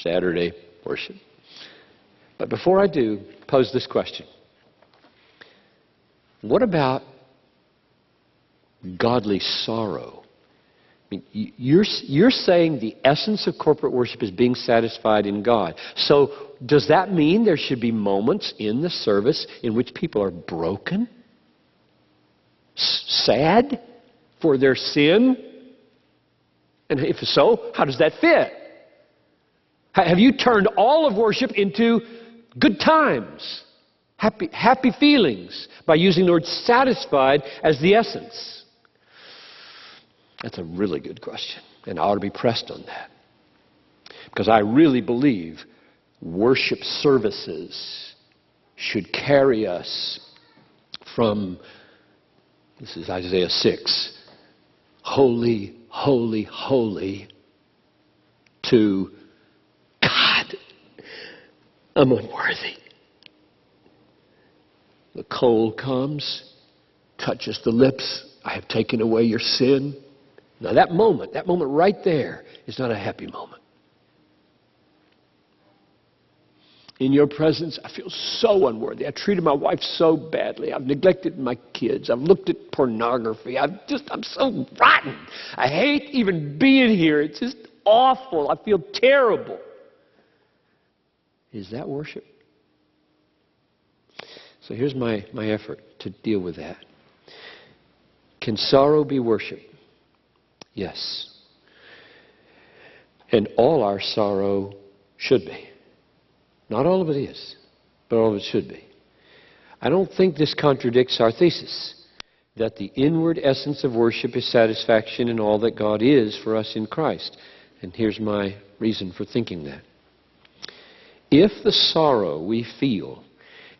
Saturday worship. But before I do, pose this question. What about godly sorrow? I mean, you're saying the essence of corporate worship is being satisfied in God. So does that mean there should be moments in the service in which people are broken? Sad for their sin? And if so, how does that fit? Have you turned all of worship into good times, happy feelings, by using the word satisfied as the essence? That's a really good question, and I ought to be pressed on that. Because I really believe worship services should carry us from, this is Isaiah 6, holy, holy, holy, to God, I'm unworthy. The cold comes, touches the lips, I have taken away your sin. Now that moment right there is not a happy moment. In your presence, I feel so unworthy. I treated my wife so badly. I've neglected my kids. I've looked at pornography. I'm so rotten. I hate even being here. It's just awful. I feel terrible. Is that worship? So here's my effort to deal with that. Can sorrow be worship? Yes. And all our sorrow should be. Not all of it is, but all of it should be. I don't think this contradicts our thesis that the inward essence of worship is satisfaction in all that God is for us in Christ. And here's my reason for thinking that. If the sorrow we feel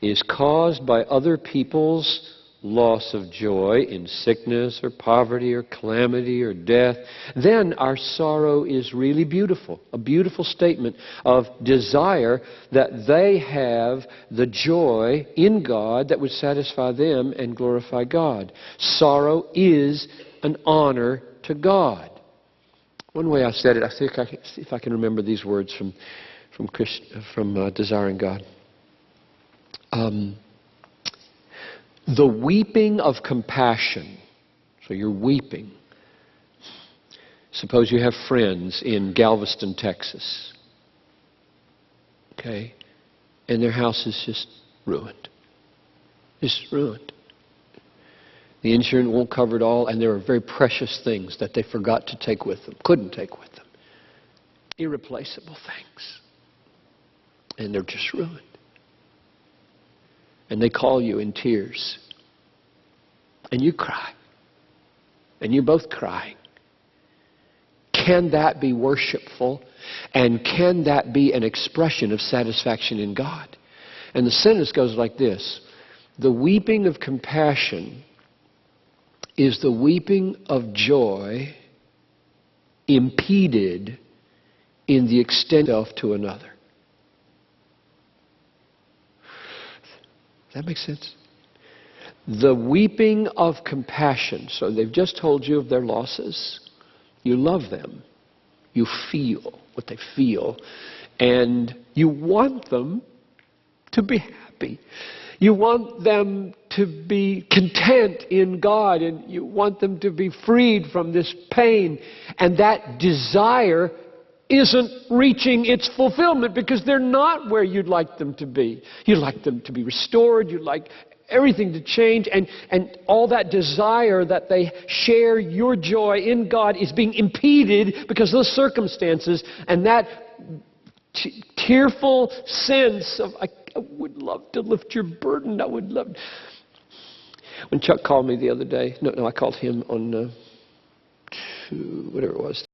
is caused by other people's loss of joy in sickness or poverty or calamity or death, then our sorrow is really beautiful. A beautiful statement of desire that they have the joy in God that would satisfy them and glorify God. Sorrow is an honor to God. One way I said it, I think I can see if I can remember these words from Desiring God. The weeping of compassion. So you're weeping. Suppose you have friends in Galveston, Texas. Okay? And their house is just ruined. Just ruined. The insurance won't cover it all, and there are very precious things that they forgot to take with them, couldn't take with them. Irreplaceable things. And they're just ruined. And they call you in tears. And you cry. And you're both crying. Can that be worshipful? And can that be an expression of satisfaction in God? And the sentence goes like this. The weeping of compassion is the weeping of joy impeded in the extent of to another. That makes sense? The weeping of compassion. So they've just told you of their losses. You love them. You feel what they feel. And you want them to be happy. You want them to be content in God. And you want them to be freed from this pain. And that desire isn't reaching its fulfillment because they're not where you'd like them to be. You'd like them to be restored. You'd like everything to change. And all that desire that they share your joy in God is being impeded because of those circumstances. And that tearful sense of, I would love to lift your burden. I would love. When Chuck called me the other day, no, I called him on whatever it was.